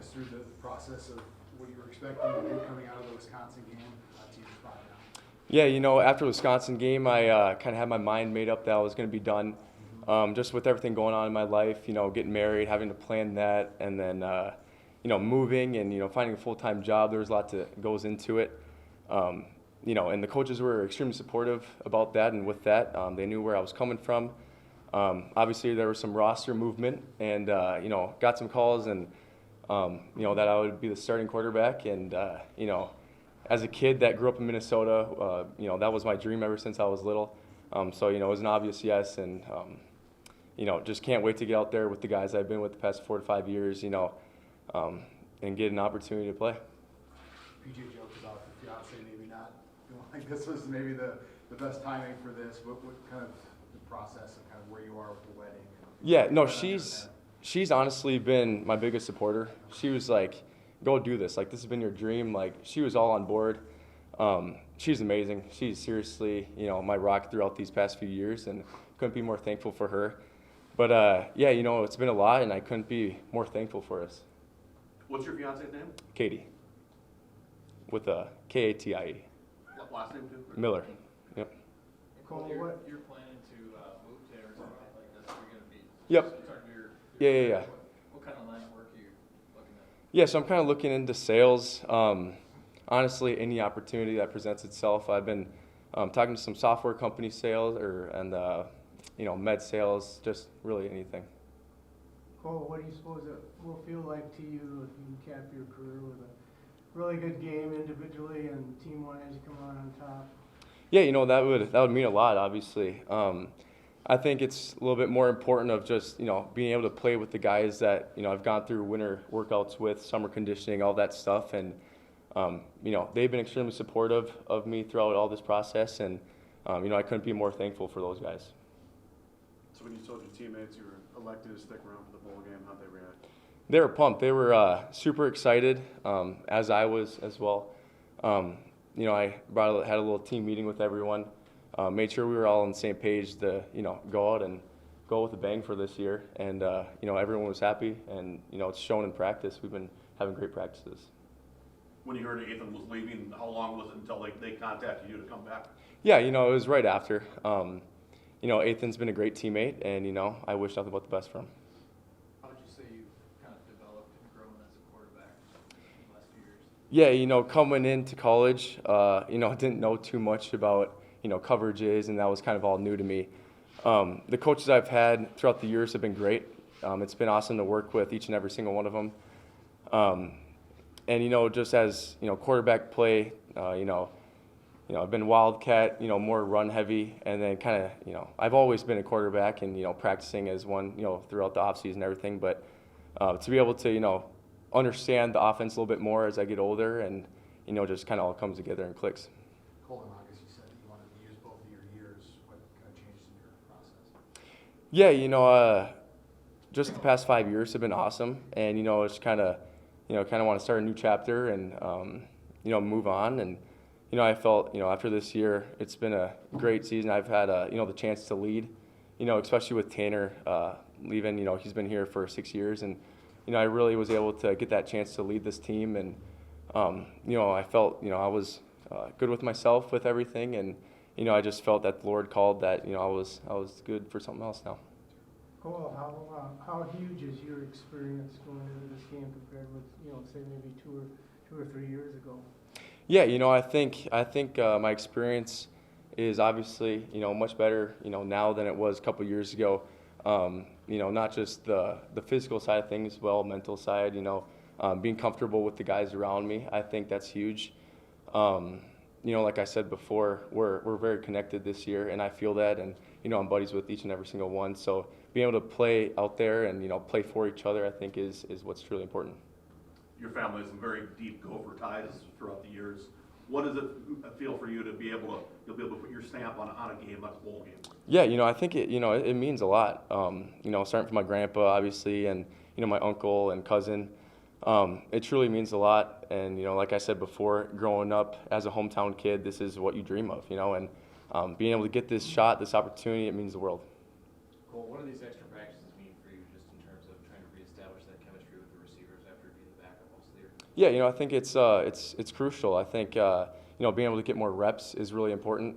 us through the process of what you were expecting to do coming out of the Wisconsin game to your spot now? Yeah, after the Wisconsin game, I kind of had my mind made up that I was going to be done. Just with everything going on in my life, getting married, having to plan that, and then, moving and, finding a full-time job. There was a lot that goes into it. And the coaches were extremely supportive about that, and with that, they knew where I was coming from. Obviously, there was some roster movement, and, got some calls, and, that I would be the starting quarterback. And, as a kid that grew up in Minnesota, that was my dream ever since I was little. So, it was an obvious yes, and, just can't wait to get out there with the guys I've been with the past 4 to 5 years, and get an opportunity to play. PJ joked about the fiance maybe not feeling like this was maybe the best timing for this. What kind of the process of kind of where you are with the wedding? Yeah, no, she's honestly been my biggest supporter. She was like, go do this. Like, this has been your dream. Like, she was all on board. She's amazing. She's seriously, my rock throughout these past few years, and couldn't be more thankful for her. But, yeah, it's been a lot, and I couldn't be more thankful for us. What's your fiance's name? Katie, with a Katie. Last name too? Miller. Yep. Cole, you're planning to move to Arizona? Like, that's where you're going to be? Yep. Yeah. What kind of line of work are you looking at? Yeah, so I'm kind of looking into sales. Honestly, any opportunity that presents itself. I've been talking to some software company sales and med sales, just really anything. Cole, what do you suppose it will feel like to you if you cap your career with a really good game individually and team-wise you come out on top? Yeah, that would mean a lot, obviously. I think it's a little bit more important of just, being able to play with the guys that, I've gone through winter workouts with, summer conditioning, all that stuff. And, they've been extremely supportive of me throughout all this process. And, I couldn't be more thankful for those guys. So when you told your teammates you were elected to stick around for the bowl game, how'd they react? They were pumped. They were super excited, as I was as well. I had a little team meeting with everyone. Made sure we were all on the same page to, go out and go with a bang for this year. And, everyone was happy. And, it's shown in practice. We've been having great practices. When you heard Ethan was leaving, how long was it until they contacted you to come back? Yeah, it was right after. Ethan's been a great teammate, and, I wish nothing but the best for him. How would you say you've kind of developed and grown as a quarterback in the last few years? Yeah, coming into college, didn't know too much about, coverages, and that was kind of all new to me. The coaches I've had throughout the years have been great. It's been awesome to work with each and every single one of them. And, just as, quarterback play, I've been wildcat, more run heavy, and then kind of, I've always been a quarterback and, practicing as one, throughout the offseason and everything. But to be able to, understand the offense a little bit more as I get older and, just kind of all comes together and clicks. Cole, in August, you said that you wanted to use both of your years. What kind of changed in your process? Yeah, just the past 5 years have been awesome. And, it's kind of want to start a new chapter and, move on. And, I felt, after this year, it's been a great season. I've had, the chance to lead, especially with Tanner leaving. He's been here for 6 years. And, I really was able to get that chance to lead this team. And, I felt, I was good with myself with everything. And, I just felt that the Lord called that, I was good for something else now. Cole, how huge is your experience going into this game compared with, say maybe two or 3 years ago? Yeah, I think my experience is obviously, much better, now than it was a couple years ago. Not just the physical side of things, well, mental side, being comfortable with the guys around me. I think that's huge. Like I said before, we're very connected this year, and I feel that, and, I'm buddies with each and every single one. So being able to play out there and, play for each other, I think is what's truly important. Your family has some very deep Gopher ties throughout the years. What does it feel for you to be able to put your stamp on a game like a bowl game? Yeah, I think it means a lot. Starting from my grandpa, obviously, and, my uncle and cousin. It truly means a lot. And, like I said before, growing up as a hometown kid, this is what you dream of, and being able to get this shot, this opportunity, it means the world. Cole, what do these extra practices mean for you just in terms of trying to reestablish that chemistry with the receivers after being the backup? Yeah, I think it's crucial. I think being able to get more reps is really important.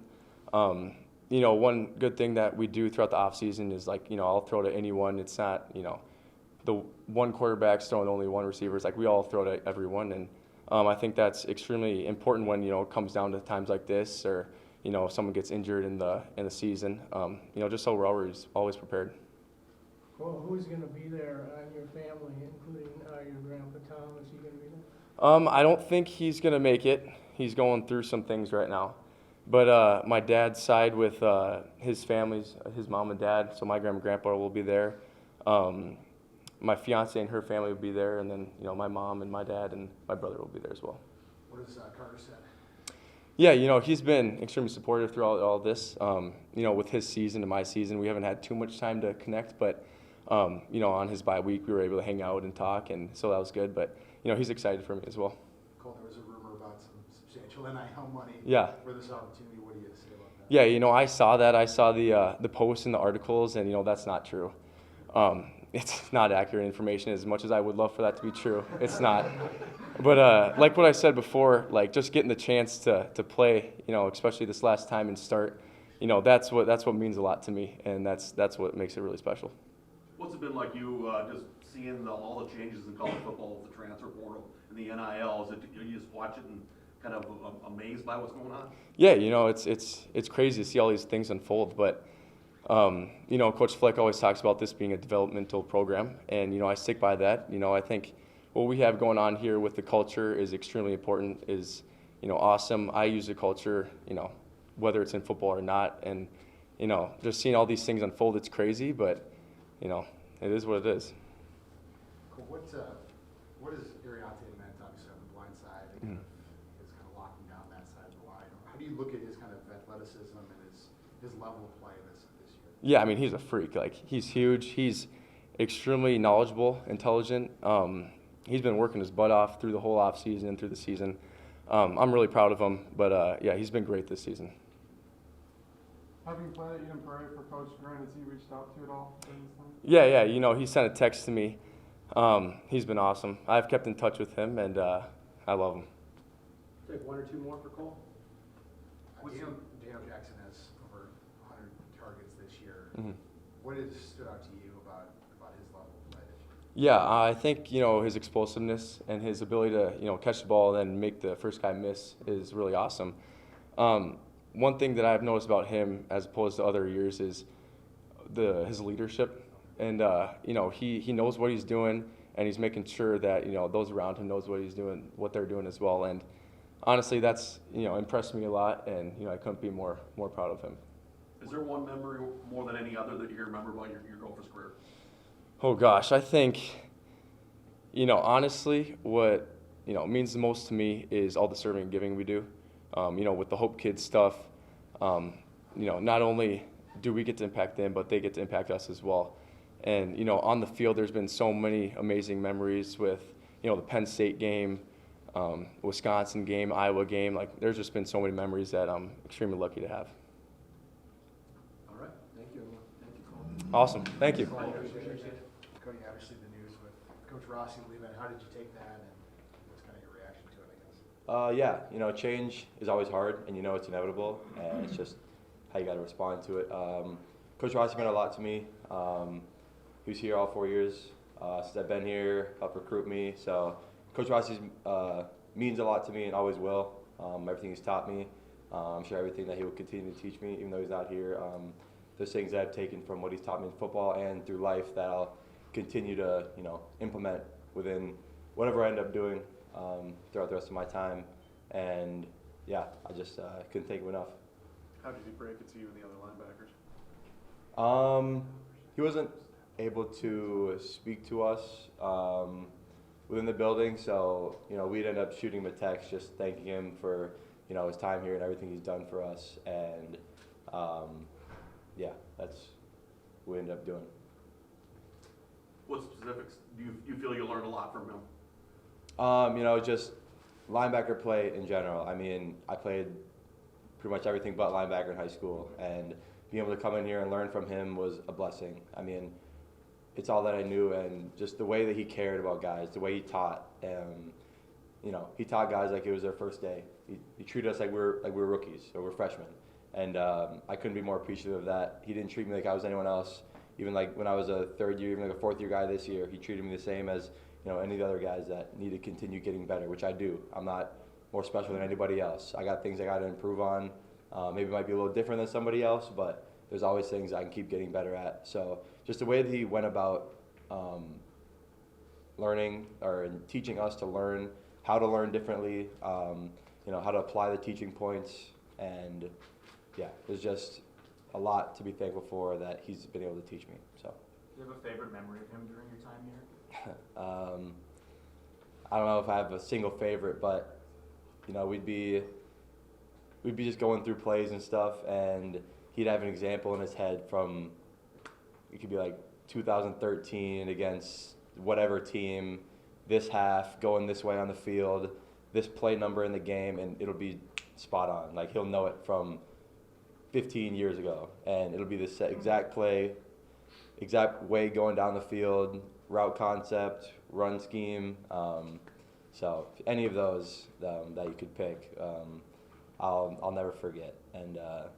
One good thing that we do throughout the off season is like I'll throw to anyone. It's not the one quarterback's throwing only one receiver. It's like we all throw to everyone, and I think that's extremely important when it comes down to times like this, or if someone gets injured in the season. Just so we're always prepared. Well, who's gonna be there on your family, including your grandpa Tom? Is he gonna be there? I don't think he's gonna make it. He's going through some things right now. But my dad's side with his families, his mom and dad, so my grandma and grandpa will be there. My fiance and her family will be there, and then my mom and my dad and my brother will be there as well. What has Carter said? Yeah, he's been extremely supportive throughout all this. With his season and my season, we haven't had too much time to connect, but on his bye week, we were able to hang out and talk, and so that was good. But he's excited for me as well. Cole, there was a rumor about some substantial NIL money. Yeah. For this opportunity, what do you say about that? Yeah, I saw that. I saw the posts and the articles, and that's not true. It's not accurate information. As much as I would love for that to be true, it's not. But like what I said before, like just getting the chance to play, especially this last time and start, that's what means a lot to me, and that's what makes it really special. What's it been like you just seeing all the changes in college football with the transfer portal and the NIL? You just watch it and kind of amazed by what's going on? Yeah, it's crazy to see all these things unfold, but Coach Fleck always talks about this being a developmental program, and I stick by that. I think what we have going on here with the culture is extremely important. Is awesome. I use the culture, whether it's in football or not, and just seeing all these things unfold, it's crazy, but it is what it is. Cool. What is Ariante meant, obviously, on the blind side, and is kind of locking down that side of the line? How do you look at his kind of athleticism and his level of play this year? Yeah, I mean, he's a freak. Like, he's huge. He's extremely knowledgeable, intelligent. He's been working his butt off through the whole off season and through the season. I'm really proud of him, but yeah, he's been great this season. Having played at Eden Prairie for Coach Grant, has he reached out to you at all during this time? Yeah, he sent a text to me. He's been awesome. I've kept in touch with him, and I love him. Take one or two more for Cole. Daniel Jackson has over 100 targets this year. Mm-hmm. What has stood out to you about his level of play this year? Yeah, I think his explosiveness and his ability to catch the ball and then make the first guy miss is really awesome. One thing that I've noticed about him as opposed to other years is his leadership, and he knows what he's doing, and he's making sure that those around him knows what they're doing as well. And honestly, that's impressed me a lot, and I couldn't be more proud of him. Is there one memory more than any other that you remember about your Gophers career? Oh gosh, I think honestly what means the most to me is all the serving and giving we do. With the Hope Kids stuff, not only do we get to impact them, but they get to impact us as well. And, on the field, there's been so many amazing memories with, the Penn State game, Wisconsin game, Iowa game. Like, there's just been so many memories that I'm extremely lucky to have. All right, thank you, everyone. Thank you, Cole. Awesome. Thank you. Cody, obviously the news with Coach Rossi leaving, how did you take that, and what's kind of your reaction to it, I guess? Change is always hard, and it's inevitable, and it's just how you got to respond to it. Coach Rossi meant a lot to me. He was here all 4 years since I've been here, helped recruit me. So Coach Rossi means a lot to me and always will. Everything he's taught me, I'm sure everything that he will continue to teach me, even though he's not here. There's things that I've taken from what he's taught me in football and through life that I'll continue to implement within whatever I end up doing throughout the rest of my time. And yeah, I just couldn't thank him enough. How did he break it to you and the other linebackers? He wasn't able to speak to us within the building, so we'd end up shooting him a text just thanking him for his time here and everything he's done for us, and yeah, that's what we ended up doing. What specifics do you feel you learned a lot from him? Just linebacker play in general. I mean, I played pretty much everything but linebacker in high school, and being able to come in here and learn from him was a blessing. I mean, it's all that I knew, and just the way that he cared about guys, the way he taught, he taught guys like it was their first day. He treated us like we're rookies or we're freshmen, and I couldn't be more appreciative of that. He didn't treat me like I was anyone else. Even like when I was a third year, even like a fourth year guy this year, he treated me the same as any of the other guys that need to continue getting better, which I do. I'm not more special than anybody else. I got things I got to improve on. Maybe it might be a little different than somebody else, but there's always things I can keep getting better at. So just the way that he went about learning or teaching us to learn how to learn differently, how to apply the teaching points, and yeah, there's just a lot to be thankful for that he's been able to teach me. So. Do you have a favorite memory of him during your time here? I don't know if I have a single favorite, but we'd be just going through plays and stuff, and he'd have an example in his head from, it could be like 2013 against whatever team, this half, going this way on the field, this play number in the game, and it'll be spot on. Like, he'll know it from 15 years ago, and it'll be the exact play, exact way going down the field, route concept, run scheme. So any of those that you could pick, I'll never forget. And there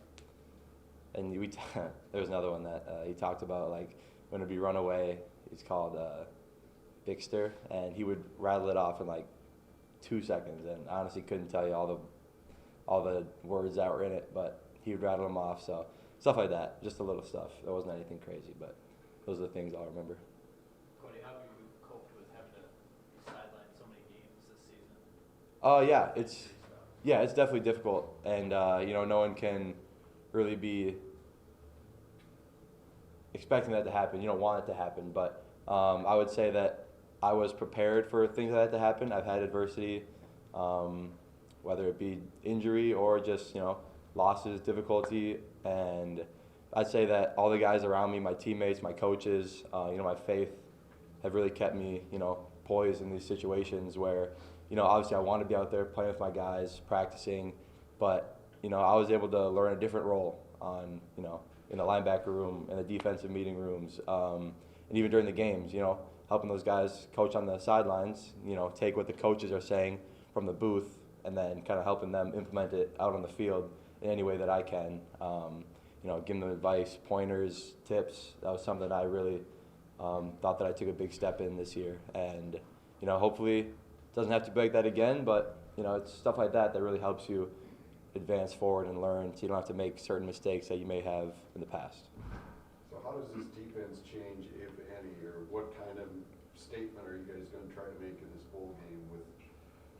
was another one that he talked about, like when it'd be run away. He's called Bixter, and he would rattle it off in like 2 seconds. And I honestly couldn't tell you all the words that were in it, but he would rattle them off. So stuff like that, just the little stuff. There wasn't anything crazy, but those are the things I'll remember. Cody, how have you coped with having to sideline so many games this season? It's definitely difficult, and no one can really be expecting that to happen. You don't want it to happen, but I would say that I was prepared for things like that to happen. I've had adversity, whether it be injury or just losses, difficulty, and I'd say that all the guys around me, my teammates, my coaches, my faith, have really kept me, poised in these situations where, obviously I want to be out there playing with my guys, practicing, but, I was able to learn a different role on, in the linebacker room, in the defensive meeting rooms, and even during the games, helping those guys coach on the sidelines, take what the coaches are saying from the booth and then kind of helping them implement it out on the field in any way that I can. Giving them advice, pointers, tips. That was something that I really thought that I took a big step in this year. And, hopefully it doesn't have to be like that again, but, it's stuff like that that really helps you advance forward and learn so you don't have to make certain mistakes that you may have in the past. So how does this defense change, if any, or what kind of statement are you guys going to try to make in this bowl game with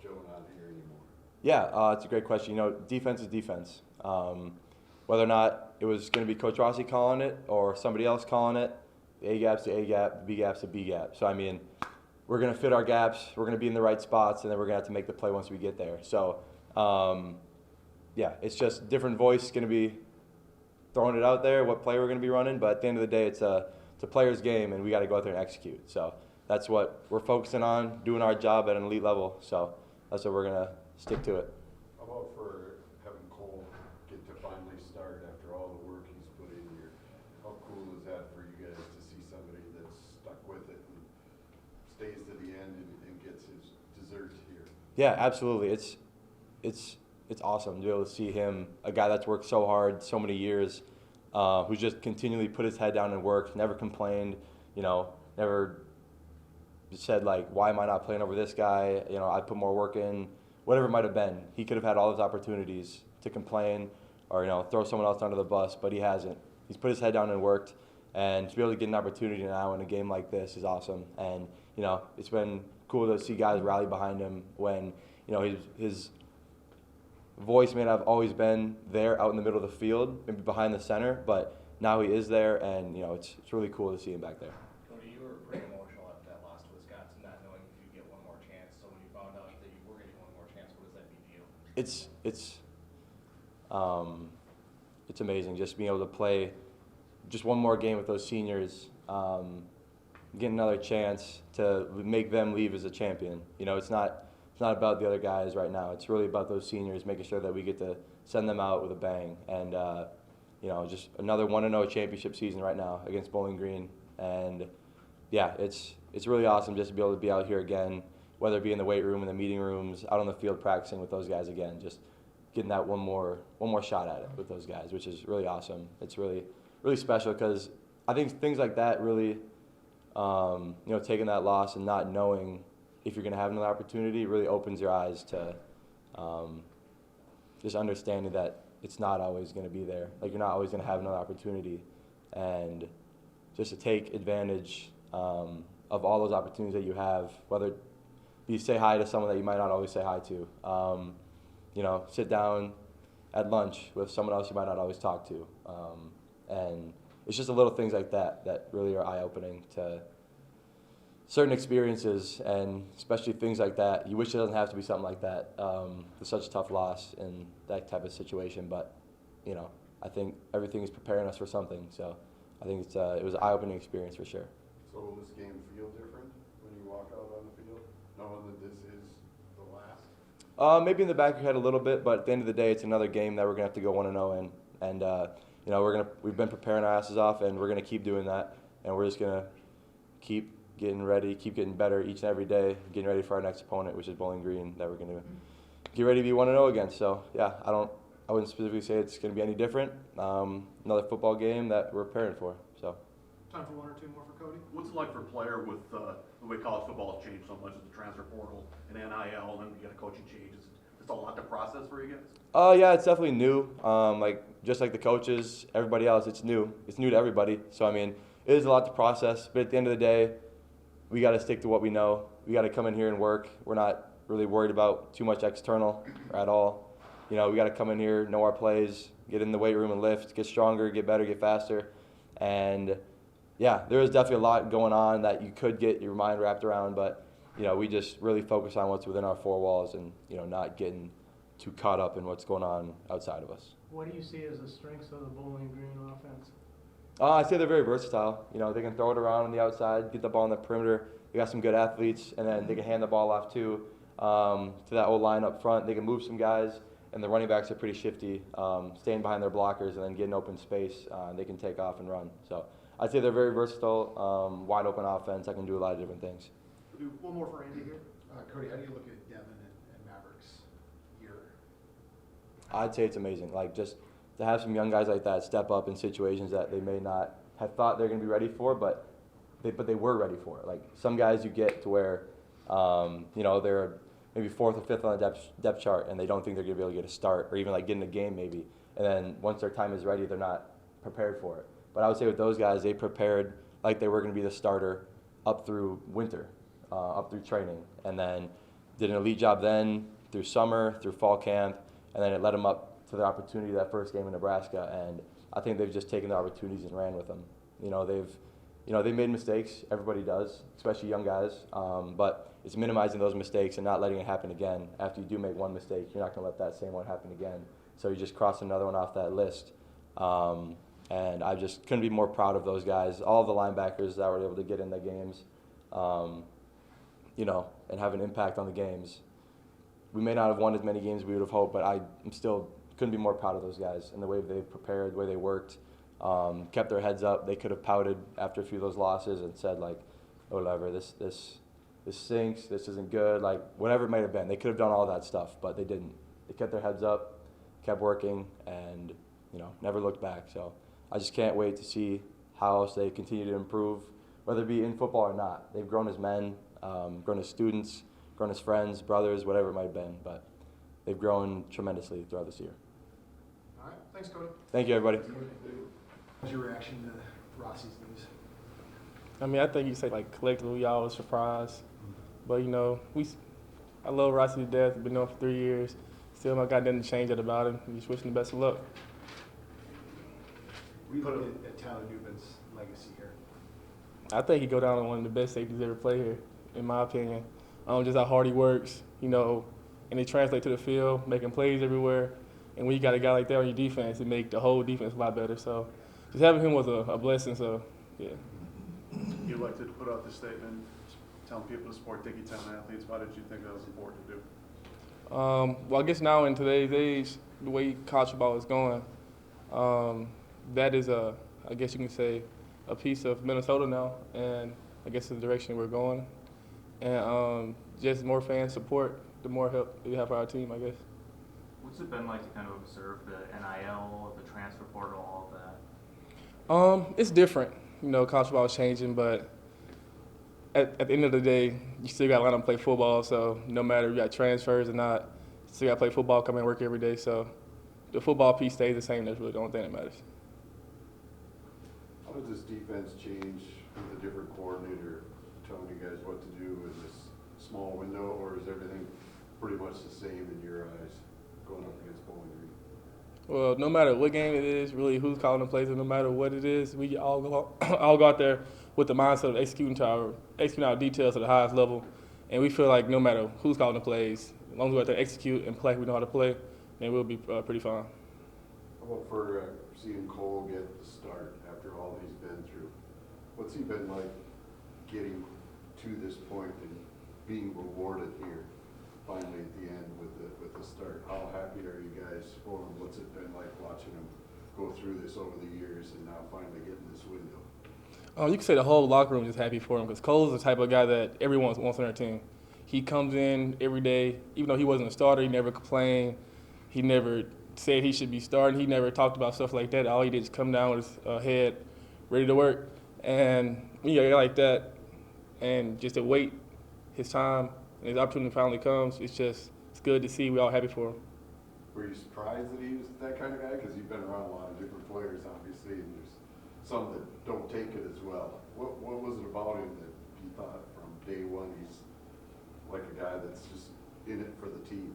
Joe not here anymore? Yeah, it's a great question. Defense is defense. Whether or not it was going to be Coach Rossi calling it or somebody else calling it, the A-gap's the A-gap, the B-gap's the B-gap. So, we're going to fit our gaps, we're going to be in the right spots, and then we're going to have to make the play once we get there. So, it's just different voice going to be throwing it out there, what play we're going to be running, but at the end of the day, it's a player's game, and we got to go out there and execute. So that's what we're focusing on, doing our job at an elite level. So that's what we're going to stick to it. How about for having Cole get to finally start after all the work he's put in here? How cool is that for you guys to see somebody that's stuck with it and stays to the end and gets his dessert here? Yeah, absolutely. It's awesome to be able to see him, a guy that's worked so hard, so many years, who's just continually put his head down and worked, never complained, never said like, why am I not playing over this guy? I put more work in, whatever it might have been. He could have had all those opportunities to complain or, throw someone else under the bus, but he hasn't. He's put his head down and worked, and to be able to get an opportunity now in a game like this is awesome. And, it's been cool to see guys rally behind him when, his voice may not have always been there out in the middle of the field, maybe behind the center, but now he is there, and it's really cool to see him back there. Cody, you were pretty emotional after that loss to Wisconsin, not knowing if you'd get one more chance. So when you found out that you were getting one more chance, what does that mean to you? It's amazing just being able to play just one more game with those seniors, get another chance to make them leave as a champion. It's not about the other guys right now. It's really about those seniors, making sure that we get to send them out with a bang. And, just another 1-0 championship season right now against Bowling Green. And, yeah, it's really awesome just to be able to be out here again whether it be in the weight room, in the meeting rooms, out on the field practicing with those guys again, just getting that one more shot at it with those guys, which is really awesome. It's really, really special because I think things like that really, taking that loss and not knowing if you're going to have another opportunity really opens your eyes to just understanding that it's not always going to be there. Like, you're not always going to have another opportunity. And just to take advantage of all those opportunities that you have, whether you say hi to someone that you might not always say hi to, sit down at lunch with someone else you might not always talk to. And it's just the little things like that that really are eye-opening to certain experiences, and especially things like that. You wish it doesn't have to be something like that. It's such a tough loss in that type of situation, but I think everything is preparing us for something. So I think it was an eye-opening experience for sure. So will this game feel different when you walk out on the field, knowing that this is the last? Maybe in the back of your head a little bit, but at the end of the day, it's another game that we're gonna have to go 1-0 in, and we've been preparing our asses off, and we're gonna keep doing that, and we're just gonna keep getting ready, keep getting better each and every day, getting ready for our next opponent, which is Bowling Green, that we're gonna get ready to be 1-0 against. So yeah, I wouldn't specifically say it's gonna be any different. Another football game that we're preparing for. So. Time for one or two more for Cody. What's it like for a player with the way college football has changed so much with the transfer portal and NIL, and then you got a coaching change? It's a lot to process for you guys? Yeah, it's definitely new. Just like the coaches, everybody else, it's new. It's new to everybody. So, it is a lot to process, but at the end of the day, we got to stick to what we know. We got to come in here and work. We're not really worried about too much external at all. We got to come in here, know our plays, get in the weight room and lift, get stronger, get better, get faster. And yeah, there is definitely a lot going on that you could get your mind wrapped around, but we just really focus on what's within our four walls and not getting too caught up in what's going on outside of us. What do you see as the strengths of the Bowling Green offense? I say they're very versatile. They can throw it around on the outside, get the ball on the perimeter. They got some good athletes, and then they can hand the ball off too to that old line up front. They can move some guys, and the running backs are pretty shifty, staying behind their blockers and then getting open space. They can take off and run. So I'd say they're very versatile, wide open offense that can do a lot of different things. We'll do one more for Andy here. Cody, how do you look at Devin and Maverick's year? I'd say it's amazing. Just to have some young guys like that step up in situations that they may not have thought they're going to be ready for, but they were ready for it. Some guys you get to where, they're maybe fourth or fifth on the depth chart, and they don't think they're going to be able to get a start or even get in the game maybe. And then once their time is ready, they're not prepared for it. But I would say with those guys, they prepared like they were going to be the starter up through winter, up through training, and then did an elite job then through summer, through fall camp, and then it led them up to the opportunity that first game in Nebraska. And I think they've just taken the opportunities and ran with them. They've made mistakes. Everybody does, especially young guys. But it's minimizing those mistakes and not letting it happen again. After you do make one mistake, you're not going to let that same one happen again. So you just cross another one off that list. And I just couldn't be more proud of those guys, all of the linebackers that were able to get in the games, and have an impact on the games. We may not have won as many games as we would have hoped, but I still couldn't be more proud of those guys and the way they prepared, the way they worked, kept their heads up. They could have pouted after a few of those losses and said, oh, whatever, this stinks, this isn't good, whatever it might have been. They could have done all that stuff, but they didn't. They kept their heads up, kept working, and never looked back. So I just can't wait to see how else they continue to improve, whether it be in football or not. They've grown as men, grown as students, grown as friends, brothers, whatever it might have been, but they've grown tremendously throughout this year. All right, thanks, Cody. Thank you, everybody. What's your reaction to Rossi's news? I think you say collectively we all was surprised, but I love Rossi to death. Been knowing him for 3 years. Still not got nothing to change it about him. Just wishing the best of luck. What do you look at Tyler Newman's legacy here? I think he go down as one of the best safeties ever played here, in my opinion. Just how hard he works, and it translates to the field, making plays everywhere. And when you got a guy like that on your defense, it make the whole defense a lot better. So just having him was a blessing. So yeah. You'd like to put out this statement telling people to support Dickeytown athletes. Why did you think that was important to do? Well, I guess now in today's age, the way college football is going, that is I guess you can say, a piece of Minnesota now, and I guess the direction we're going. And just more fan support, the more help we have for our team, I guess. What's it been like to kind of observe the NIL, the transfer portal, all of that? It's different. You know, college football is changing, but at the end of the day, you still got to let them play football. So no matter if you got transfers or not, you still got to play football, come and work every day. So the football piece stays the same. That's really the only thing that matters. How does this defense change with a different coordinator telling you guys what to do in this small window, or is everything pretty much the same in your eyes going up against Bowling Green? Well, no matter what game it is, really who's calling the plays, and no matter what it is, we all go out there with the mindset of executing our details to the highest level. And we feel like no matter who's calling the plays, as long as we go out there execute and play, we know how to play, then we'll be pretty fine. How about for seeing Cole get the start after all he's been through? What's he been like getting to this point and being rewarded here finally at the end with the start? How happy are you guys for him? What's it been like watching him go through this over the years and now finally getting this window? You can say the whole locker room is happy for him because Cole's the type of guy that everyone wants on their team. He comes in every day, even though he wasn't a starter, he never complained. He never said he should be starting. He never talked about stuff like that. All he did is come down with his head ready to work. And when you got a guy like that, and just to wait his time and his opportunity finally comes, it's good to see. We're all happy for him. Were you surprised that he was that kind of guy? Because you've been around a lot of different players, obviously, and there's some that don't take it as well. What was it about him that you thought from day one he's like a guy that's just in it for the team?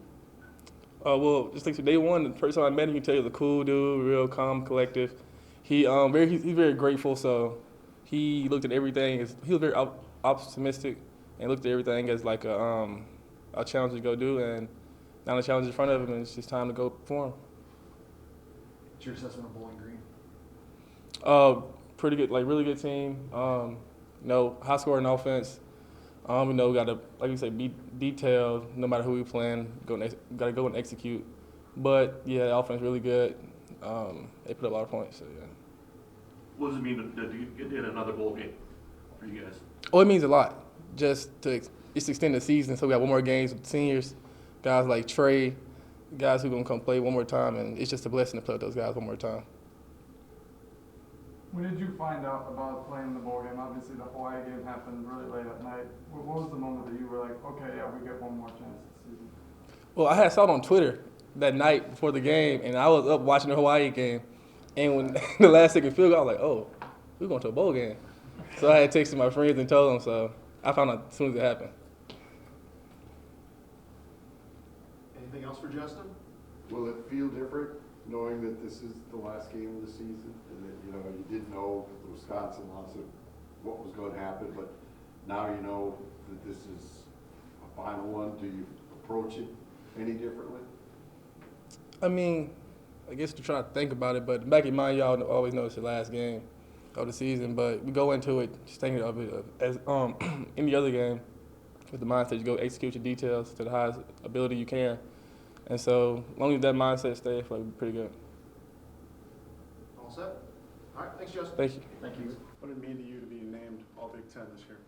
Well, just like day one, the first time I met him, he tell you he's a cool dude, real calm, collective. He's very grateful, so he looked at everything. He was very optimistic and looked at everything as like a challenge to go do, and now the challenge in front of him, and it's just time to go perform. What's your assessment of Bowling Green? Pretty good, like really good team. High scoring offense. We gotta, like you say, be detailed. No matter who we playing, gotta go and execute. But yeah, the offense really good. They put up a lot of points. So yeah. What does it mean to get in another bowl game for you guys? Oh, it means a lot. Just to extend the season, so we got one more games with seniors, guys like Trey, guys who gonna come play one more time, and it's just a blessing to play with those guys one more time. When did you find out about playing the bowl game? Obviously, the Hawaii game happened really late at night. What was the moment that you were like, okay, yeah, we get one more chance this season? Well, I had saw it on Twitter that night before the game, and I was up watching the Hawaii game, and when the last second field goal, I was like, oh, we're going to a bowl game. So I had texted my friends and told them, so I found out as soon as it happened. Anything else for Justin? Will it feel different knowing that this is the last game of the season and that, you didn't know with the Wisconsin loss of what was going to happen, but now you know that this is a final one? Do you approach it any differently? I mean, I guess to try to think about it, but back in mind, y'all always know it's the last game of the season, but we go into it just thinking of it as any other game with the mindset you go execute your details to the highest ability you can. And so as long as that mindset stays, I feel like we're pretty good. All set? All right, thanks, Justin. Thank you. Thank you. What did it mean to you to be named All Big Ten this year?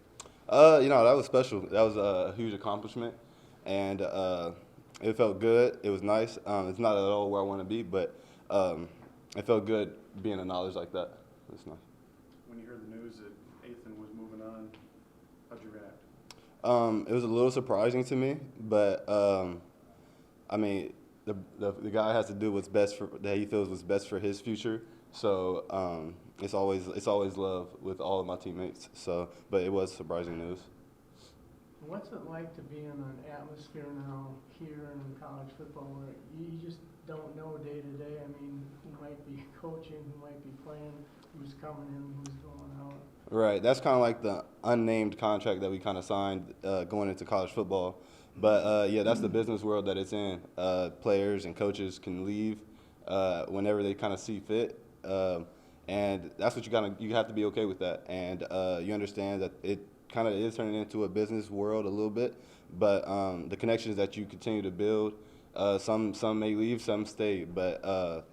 That was special. That was a huge accomplishment, and it felt good. It was nice. It's not at all where I want to be, but it felt good being acknowledged like that. It's nice. When you heard the news that Ethan was moving on, how'd you react? It was a little surprising to me, but I mean, the guy has to do what's best for that he feels was best for his future. So it's always love with all of my teammates. So, but it was surprising news. What's it like to be in an atmosphere now here in college football where you just don't know day to day? I mean, who might be coaching, who might be playing, who's coming in, who's going out? Right. That's kind of like the unnamed contract that we kind of signed going into college football. But yeah, that's the business world that it's in. Players and coaches can leave whenever they kind of see fit, and that's what you have to be okay with that. And you understand that it kind of is turning into a business world a little bit, but the connections that you continue to build, some may leave, some stay, but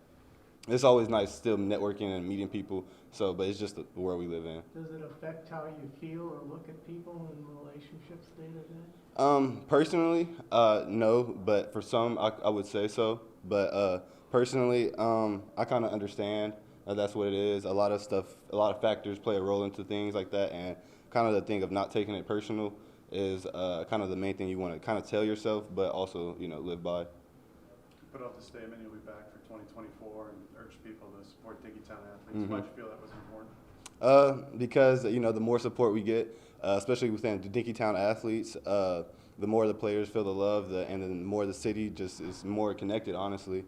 it's always nice still networking and meeting people So, but it's just the world we live in. Does it affect how you feel or look at people and relationships day to day? Personally, no, but for some, I would say so. But personally, I kind of understand that's what it is. A lot of factors play a role into things like that, and kind of the thing of not taking it personal is kind of the main thing you want to kind of tell yourself, but also, live by. Put out the statement, you'll be back for 2024, and urge people to support Dinkytown athletes. Why did you feel that was important? Because, the more support we get, especially within the Dinkytown athletes, the more the players feel the love, and the more the city just is more connected, honestly.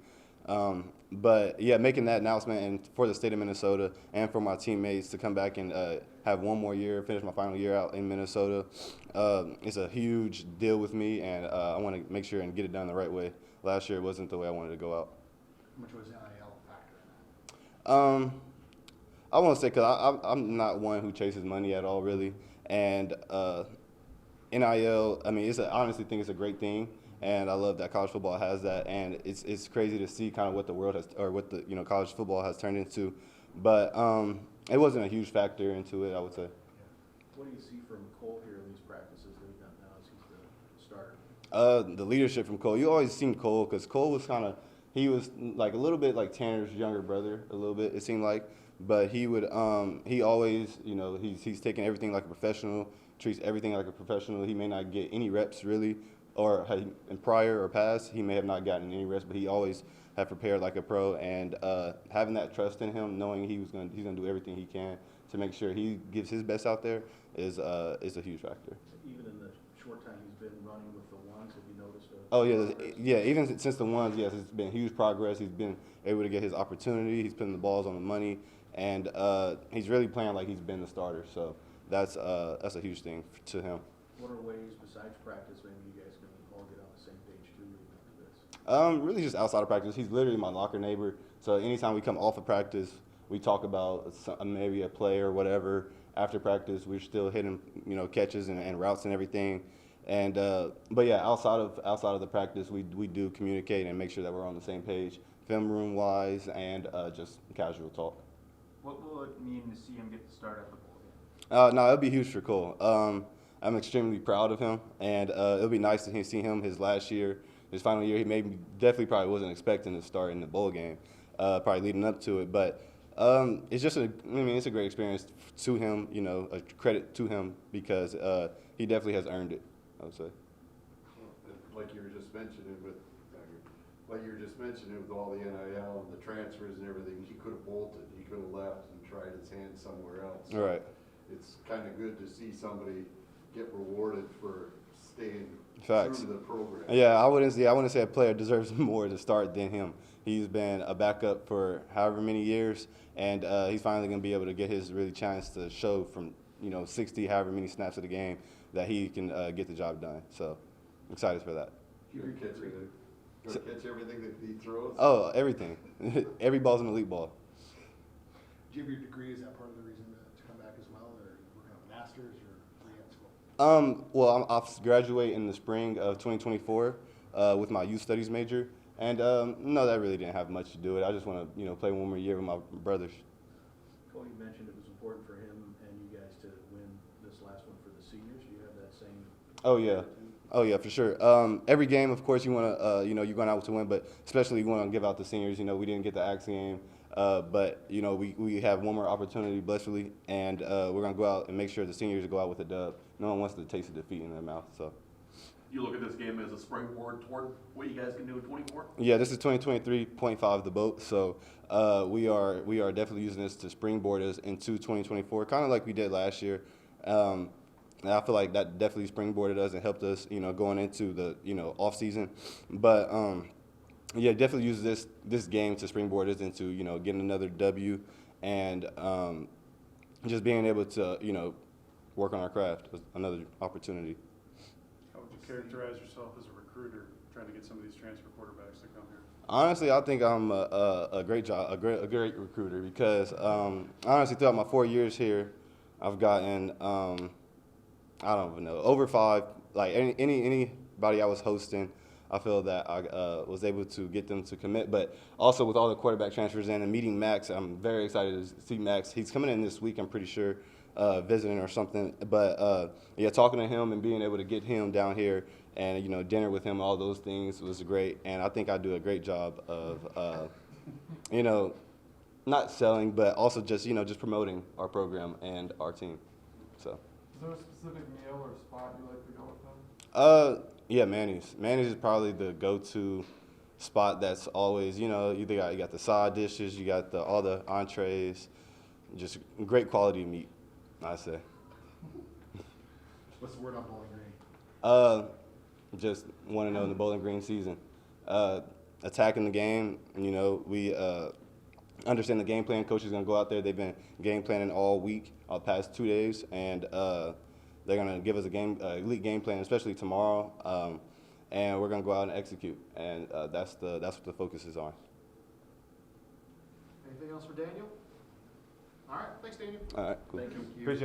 But yeah, making that announcement and for the state of Minnesota and for my teammates to come back and have one more year, finish my final year out in Minnesota, it's a huge deal with me, and I want to make sure and get it done the right way. Last year it wasn't the way I wanted to go out. How much was NIL factor in that? I won't say, because I'm not one who chases money at all, really. And NIL, I mean, I honestly think it's a great thing, and I love that college football has that. And it's crazy to see kind of what the world has, or what the college football has turned into. But it wasn't a huge factor into it, I would say. What do you see from Cole here in these practices that he's done now as he's the starter? The leadership from Cole. You always seen Cole, because Cole was he was like a little bit like Tanner's younger brother, a little bit, it seemed like. But he would, he always, he's taking everything like a professional, treats everything like a professional. He may not get any reps really, or in prior or past, he may have not gotten any reps, but he always have prepared like a pro. And having that trust in him, knowing he's gonna do everything he can to make sure he gives his best out there is a huge factor. Even in the short time he's been running with the ones, have you noticed? Oh yeah, even since the ones, yes, it's been huge progress. He's been able to get his opportunity. He's putting the balls on the money. And he's really playing like he's been the starter, so that's a huge thing to him. What are ways besides practice maybe you guys can all get on the same page too leading up to this? Really just outside of practice. He's literally my locker neighbor, so anytime we come off of practice, we talk about maybe a play or whatever. After practice, we're still hitting catches and routes and everything. And but yeah, outside of the practice, we do communicate and make sure that we're on the same page, film room wise, and just casual talk. What will it mean to see him get the start at the bowl game? No, it'll be huge for Cole. I'm extremely proud of him, and it'll be nice to see him his last year, his final year. He definitely probably wasn't expecting to start in the bowl game, probably leading up to it. But it's just it's a great experience to him. A credit to him because he definitely has earned it, I would say. Like you were just mentioning with all the NIL and the transfers and everything, he could have bolted. He could have left and tried his hand somewhere else. All right. It's kind of good to see somebody get rewarded for staying Facts. true to the program. Yeah, I wouldn't say a player deserves more to start than him. He's been a backup for however many years, and he's finally going to be able to get his really chance to show from 60 however many snaps of the game that he can get the job done. So I'm excited for that. Gonna catch everything that he throws? Oh, everything. Every ball's an elite ball. Do you have your degree? Is that part of the reason to come back as well, or are you working on a master's, or what are you at school? Well, I'll graduate in the spring of 2024 with my youth studies major, and no, that really didn't have much to do with it. I just want to play one more year with my brothers. Cody mentioned it was important for him and you guys to win this last one for the seniors. Do you have that same? Oh yeah. Oh yeah, for sure. Every game, of course, you want to, you're going out to win, but especially you want to give out the seniors. We didn't get the Axe game, but we have one more opportunity, blessedly, and we're going to go out and make sure the seniors go out with a dub. No one wants to taste of defeat in their mouth. So. You look at this game as a springboard toward what you guys can do in 24? Yeah, this is 2023.5 the boat, so we are definitely using this to springboard us into 2024, kind of like we did last year. And I feel like that definitely springboarded us and helped us, going into the, off season. But yeah, definitely use this game to springboard us into, getting another W and just being able to, work on our craft. Another opportunity. How would you characterize yourself as a recruiter trying to get some of these transfer quarterbacks to come here? Honestly, I think I'm a great great recruiter because honestly, throughout my 4 years here, I've gotten I don't even know, over 5. Like anybody I was hosting, I feel that I was able to get them to commit. But also with all the quarterback transfers in and meeting Max, I'm very excited to see Max. He's coming in this week, I'm pretty sure, visiting or something. But yeah, talking to him and being able to get him down here and, you know, dinner with him, all those things was great. And I think I do a great job of, you know, not selling, but also just, you know, just promoting our program and our team. So. Is there a specific meal or spot you like to go with them? Yeah, Manny's. Manny's is probably the go-to spot that's always, you know, you got the side dishes, you got all the entrees, just great quality meat, I say. What's the word on Bowling Green? Just want to know in the Bowling Green season. Attacking the game, you know, we understand the game plan. Coach is going to go out there. They've been game planning all week, past 2 days, and they're going to give us a elite game plan, especially tomorrow, and we're going to go out and execute, and that's what the focus is on. Anything else for Daniel? All right, thanks, Daniel. All right, cool. Thank you. Appreciate it.